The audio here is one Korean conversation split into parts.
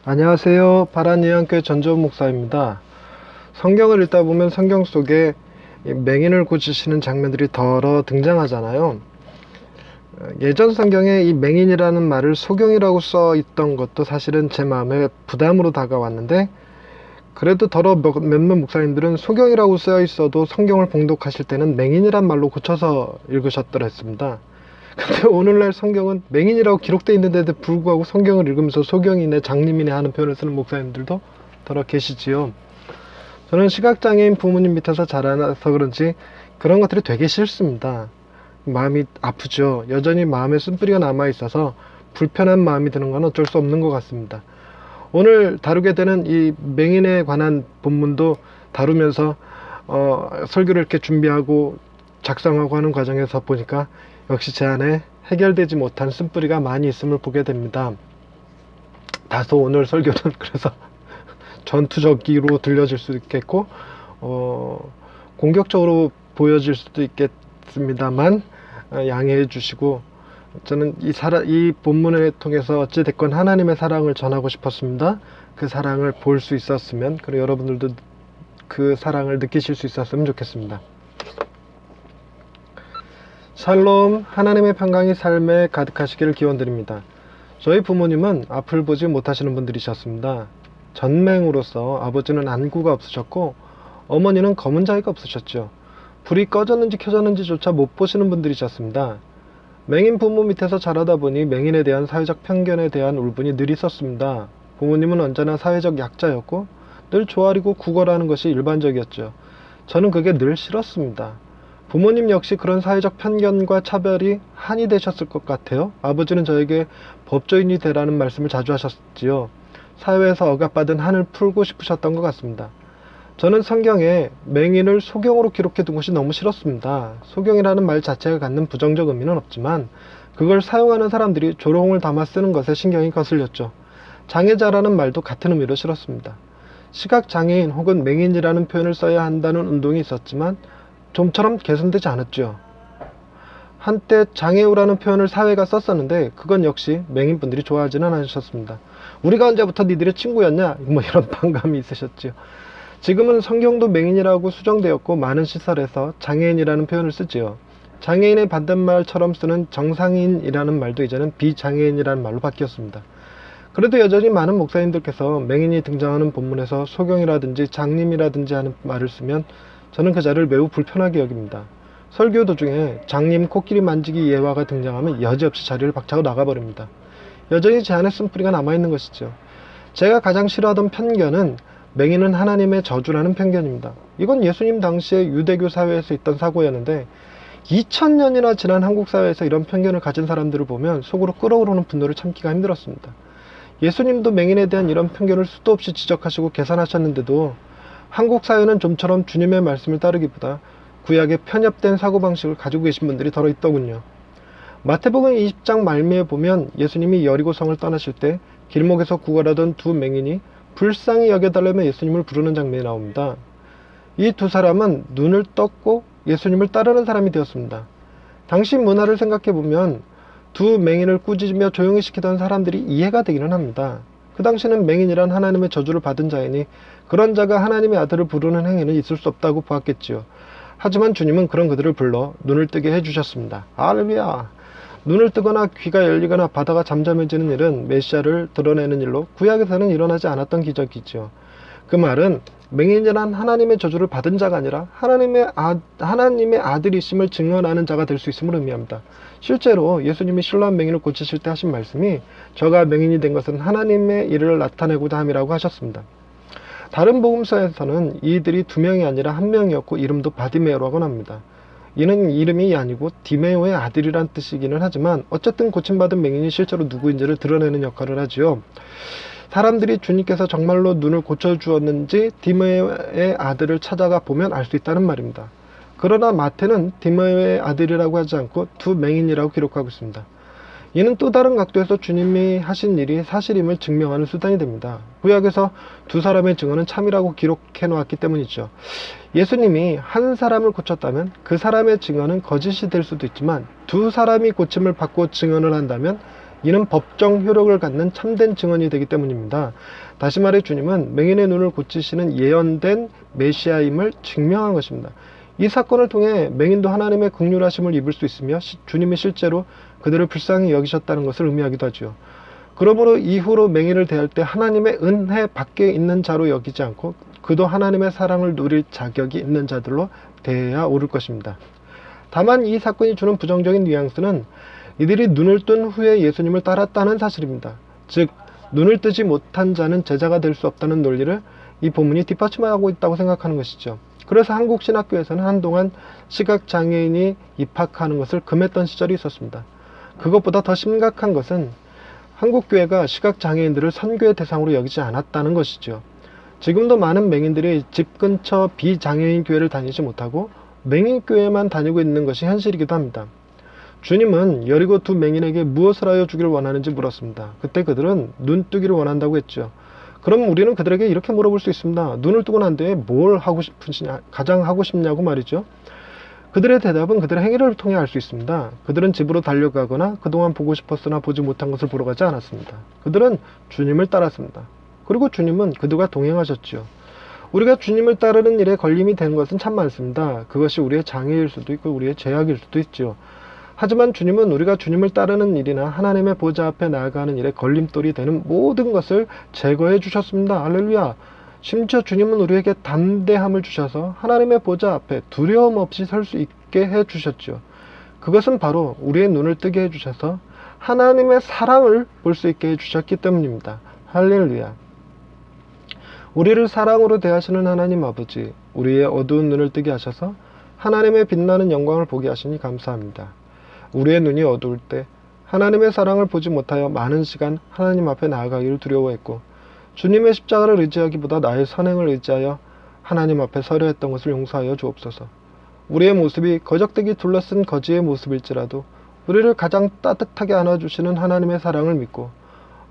안녕하세요. 바란예언교회 전조원 목사입니다. 성경을 읽다 보면 성경 속에 맹인을 고치시는 장면들이 더러 등장하잖아요. 예전 성경에 이 맹인이라는 말을 소경이라고 써 있던 것도 사실은 제 마음에 부담으로 다가왔는데, 그래도 더러 몇몇 목사님들은 소경이라고 써 있어도 성경을 봉독하실 때는 맹인이란 말로 고쳐서 읽으셨더라 했습니다. 근데 오늘날 성경은 맹인이라고 기록되어 있는데도 불구하고 성경을 읽으면서 소경이네 장님이네 하는 표현을 쓰는 목사님들도 더러 계시지요. 저는 시각장애인 부모님 밑에서 자라나서 그런지 그런 것들이 되게 싫습니다. 마음이 아프죠. 여전히 마음에 쓴뿌리가 남아있어서 불편한 마음이 드는 건 어쩔 수 없는 것 같습니다. 오늘 다루게 되는 이 맹인에 관한 본문도 다루면서 설교를 이렇게 준비하고 작성하고 하는 과정에서 보니까 역시 제 안에 해결되지 못한 쓴뿌리가 많이 있음을 보게 됩니다. 다소 오늘 설교는 그래서 전투적기로 들려질 수도 있겠고 공격적으로 보여질 수도 있겠습니다만 양해해 주시고, 저는 이 본문을 통해서 어찌됐건 하나님의 사랑을 전하고 싶었습니다. 그 사랑을 볼 수 있었으면, 그리고 여러분들도 그 사랑을 느끼실 수 있었으면 좋겠습니다. 샬롬, 하나님의 평강이 삶에 가득하시기를 기원드립니다. 저희 부모님은 앞을 보지 못하시는 분들이셨습니다. 전맹으로서 아버지는 안구가 없으셨고 어머니는 검은 자위가 없으셨죠. 불이 꺼졌는지 켜졌는지조차 못 보시는 분들이셨습니다. 맹인 부모 밑에서 자라다 보니 맹인에 대한 사회적 편견에 대한 울분이 늘 있었습니다. 부모님은 언제나 사회적 약자였고 늘 조아리고 구걸하는 것이 일반적이었죠. 저는 그게 늘 싫었습니다. 부모님 역시 그런 사회적 편견과 차별이 한이 되셨을 것 같아요. 아버지는 저에게 법조인이 되라는 말씀을 자주 하셨지요. 사회에서 억압받은 한을 풀고 싶으셨던 것 같습니다. 저는 성경에 맹인을 소경으로 기록해 둔 것이 너무 싫었습니다. 소경이라는 말 자체가 갖는 부정적 의미는 없지만 그걸 사용하는 사람들이 조롱을 담아 쓰는 것에 신경이 거슬렸죠. 장애자라는 말도 같은 의미로 싫었습니다. 시각장애인 혹은 맹인이라는 표현을 써야 한다는 운동이 있었지만 좀처럼 개선되지 않았죠. 한때 장애우라는 표현을 사회가 썼었는데 그건 역시 맹인분들이 좋아하지는 않으셨습니다. 우리가 언제부터 니들의 친구였냐? 뭐 이런 반감이 있으셨죠. 지금은 성경도 맹인이라고 수정되었고 많은 시설에서 장애인이라는 표현을 쓰지요. 장애인의 반대말처럼 쓰는 정상인이라는 말도 이제는 비장애인이라는 말로 바뀌었습니다. 그래도 여전히 많은 목사님들께서 맹인이 등장하는 본문에서 소경이라든지 장님이라든지 하는 말을 쓰면 저는 그 자리를 매우 불편하게 여깁니다. 설교 도중에 장님 코끼리 만지기 예화가 등장하면 여지없이 자리를 박차고 나가버립니다. 여전히 제 안에 쓴뿌리가 남아있는 것이죠. 제가 가장 싫어하던 편견은 맹인은 하나님의 저주라는 편견입니다. 이건 예수님 당시에 유대교 사회에서 있던 사고였는데 2000년이나 지난 한국 사회에서 이런 편견을 가진 사람들을 보면 속으로 끓어오르는 분노를 참기가 힘들었습니다. 예수님도 맹인에 대한 이런 편견을 수도 없이 지적하시고 개선하셨는데도 한국 사회는 좀처럼 주님의 말씀을 따르기보다 구약의 편협된 사고방식을 가지고 계신 분들이 더러 있더군요. 마태복음 20장 말미에 보면 예수님이 여리고성을 떠나실 때 길목에서 구걸하던 두 맹인이 불쌍히 여겨달라며 예수님을 부르는 장면이 나옵니다. 이 두 사람은 눈을 떴고 예수님을 따르는 사람이 되었습니다. 당시 문화를 생각해보면 두 맹인을 꾸짖으며 조용히 시키던 사람들이 이해가 되기는 합니다. 그 당시는 맹인이란 하나님의 저주를 받은 자이니 그런 자가 하나님의 아들을 부르는 행위는 있을 수 없다고 보았겠지요. 하지만 주님은 그런 그들을 불러 눈을 뜨게 해주셨습니다. 할렐루야! 눈을 뜨거나 귀가 열리거나 바다가 잠잠해지는 일은 메시아를 드러내는 일로 구약에서는 일어나지 않았던 기적이죠. 그 말은 맹인이란 하나님의 저주를 받은 자가 아니라 하나님의 아들이심을 증언하는 자가 될 수 있음을 의미합니다. 실제로 예수님이 실로암 맹인을 고치실 때 하신 말씀이 저가 맹인이 된 것은 하나님의 일을 나타내고자 함이라고 하셨습니다. 다른 복음서에서는 이들이 두 명이 아니라 한 명이었고 이름도 바디메오라고 합니다. 이는 이름이 아니고 디메오의 아들이란 뜻이기는 하지만 어쨌든 고침받은 맹인이 실제로 누구인지를 드러내는 역할을 하지요. 사람들이 주님께서 정말로 눈을 고쳐주었는지 디메오의 아들을 찾아가 보면 알 수 있다는 말입니다. 그러나 마태는 디메오의 아들이라고 하지 않고 두 맹인이라고 기록하고 있습니다. 이는 또 다른 각도에서 주님이 하신 일이 사실임을 증명하는 수단이 됩니다. 구약에서 두 사람의 증언은 참이라고 기록해 놓았기 때문이죠. 예수님이 한 사람을 고쳤다면 그 사람의 증언은 거짓이 될 수도 있지만 두 사람이 고침을 받고 증언을 한다면 이는 법정 효력을 갖는 참된 증언이 되기 때문입니다. 다시 말해 주님은 맹인의 눈을 고치시는 예언된 메시아임을 증명한 것입니다. 이 사건을 통해 맹인도 하나님의 긍휼하심을 입을 수 있으며 주님이 실제로 그들을 불쌍히 여기셨다는 것을 의미하기도 하죠. 그러므로 이후로 맹인을 대할 때 하나님의 은혜 밖에 있는 자로 여기지 않고 그도 하나님의 사랑을 누릴 자격이 있는 자들로 대해야 옳을 것입니다. 다만 이 사건이 주는 부정적인 뉘앙스는 이들이 눈을 뜬 후에 예수님을 따랐다는 사실입니다. 즉 눈을 뜨지 못한 자는 제자가 될 수 없다는 논리를 이 본문이 뒷받침하고 있다고 생각하는 것이죠. 그래서 한국 신학교에서는 한동안 시각장애인이 입학하는 것을 금했던 시절이 있었습니다. 그것보다 더 심각한 것은 한국교회가 시각장애인들을 선교의 대상으로 여기지 않았다는 것이죠. 지금도 많은 맹인들이 집 근처 비장애인 교회를 다니지 못하고 맹인교회만 다니고 있는 것이 현실이기도 합니다. 주님은 여리고 두 맹인에게 무엇을 하여 주기를 원하는지 물었습니다. 그때 그들은 눈 뜨기를 원한다고 했죠. 그럼 우리는 그들에게 이렇게 물어볼 수 있습니다. 눈을 뜨고 난 뒤에 뭘 하고 싶으시냐, 가장 하고 싶냐고 말이죠. 그들의 대답은 그들의 행위를 통해 알 수 있습니다. 그들은 집으로 달려가거나 그동안 보고 싶었으나 보지 못한 것을 보러 가지 않았습니다. 그들은 주님을 따랐습니다. 그리고 주님은 그들과 동행하셨지요. 우리가 주님을 따르는 일에 걸림이 된 것은 참 많습니다. 그것이 우리의 장애일 수도 있고 우리의 죄악일 수도 있죠. 하지만 주님은 우리가 주님을 따르는 일이나 하나님의 보좌 앞에 나아가는 일에 걸림돌이 되는 모든 것을 제거해 주셨습니다. 할렐루야. 심지어 주님은 우리에게 담대함을 주셔서 하나님의 보좌 앞에 두려움 없이 설 수 있게 해 주셨죠. 그것은 바로 우리의 눈을 뜨게 해 주셔서 하나님의 사랑을 볼 수 있게 해 주셨기 때문입니다. 할렐루야. 우리를 사랑으로 대하시는 하나님 아버지, 우리의 어두운 눈을 뜨게 하셔서 하나님의 빛나는 영광을 보게 하시니 감사합니다. 우리의 눈이 어두울 때 하나님의 사랑을 보지 못하여 많은 시간 하나님 앞에 나아가기를 두려워했고 주님의 십자가를 의지하기보다 나의 선행을 의지하여 하나님 앞에 서려 했던 것을 용서하여 주옵소서. 우리의 모습이 거적대기 둘러쓴 거지의 모습일지라도 우리를 가장 따뜻하게 안아주시는 하나님의 사랑을 믿고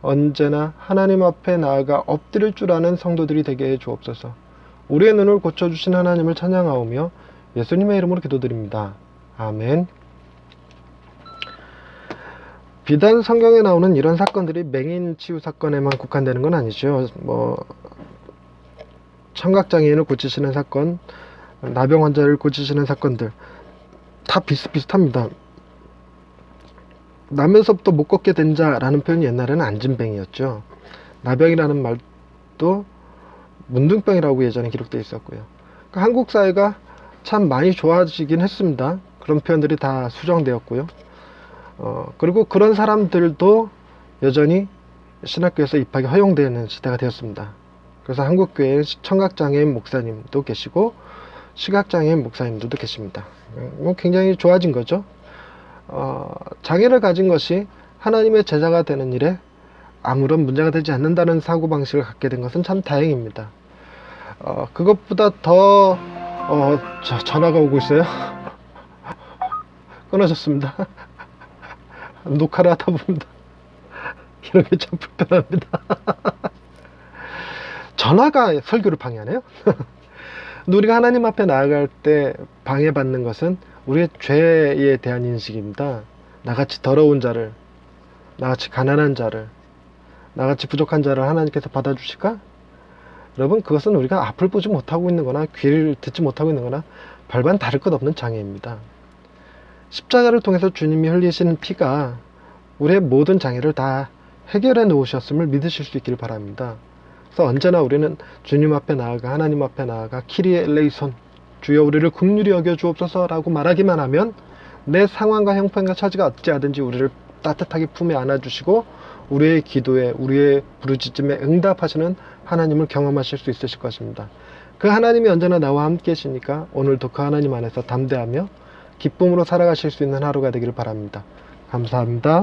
언제나 하나님 앞에 나아가 엎드릴 줄 아는 성도들이 되게 해 주옵소서. 우리의 눈을 고쳐주신 하나님을 찬양하오며 예수님의 이름으로 기도드립니다. 아멘. 비단 성경에 나오는 이런 사건들이 맹인 치유 사건에만 국한되는 건 아니죠. 청각장애인을 고치시는 사건, 나병 환자를 고치시는 사건들 다 비슷비슷합니다. 나면서부터 못 걷게 된 자라는 표현이 옛날에는 안진뱅이였죠. 나병이라는 말도 문둥병이라고 예전에 기록되어 있었고요. 그러니까 한국 사회가 참 많이 좋아지긴 했습니다. 그런 표현들이 다 수정되었고요. 그리고 그런 사람들도 여전히 신학교에서 입학이 허용되는 시대가 되었습니다. 그래서 한국교회에 청각장애인 목사님도 계시고 시각장애인 목사님들도 계십니다. 굉장히 좋아진 거죠. 장애를 가진 것이 하나님의 제자가 되는 일에 아무런 문제가 되지 않는다는 사고방식을 갖게 된 것은 참 다행입니다. 그것보다 더 전화가 오고 있어요. 끊어졌습니다. 녹화를 하다 보면 이런 게 참 불편합니다. 전화가 설교를 방해하네요. 우리가 하나님 앞에 나아갈 때 방해받는 것은 우리의 죄에 대한 인식입니다. 나같이 더러운 자를, 나같이 가난한 자를, 나같이 부족한 자를 하나님께서 받아주실까? 여러분, 그것은 우리가 앞을 보지 못하고 있는 거나 귀를 듣지 못하고 있는 거나 별반 다를 것 없는 장애입니다. 십자가를 통해서 주님이 흘리신 피가 우리의 모든 장애를 다 해결해 놓으셨음을 믿으실 수 있기를 바랍니다. 그래서 언제나 우리는 주님 앞에 나아가 하나님 앞에 나아가 키리에 엘레이손, 주여 우리를 긍휼히 여겨 주옵소서 라고 말하기만 하면 내 상황과 형편과 처지가 어찌하든지 우리를 따뜻하게 품에 안아주시고 우리의 기도에 우리의 부르짖음에 응답하시는 하나님을 경험하실 수 있으실 것입니다. 그 하나님이 언제나 나와 함께 계시니까 오늘도 그 하나님 안에서 담대하며 기쁨으로 살아가실 수 있는 하루가 되기를 바랍니다. 감사합니다.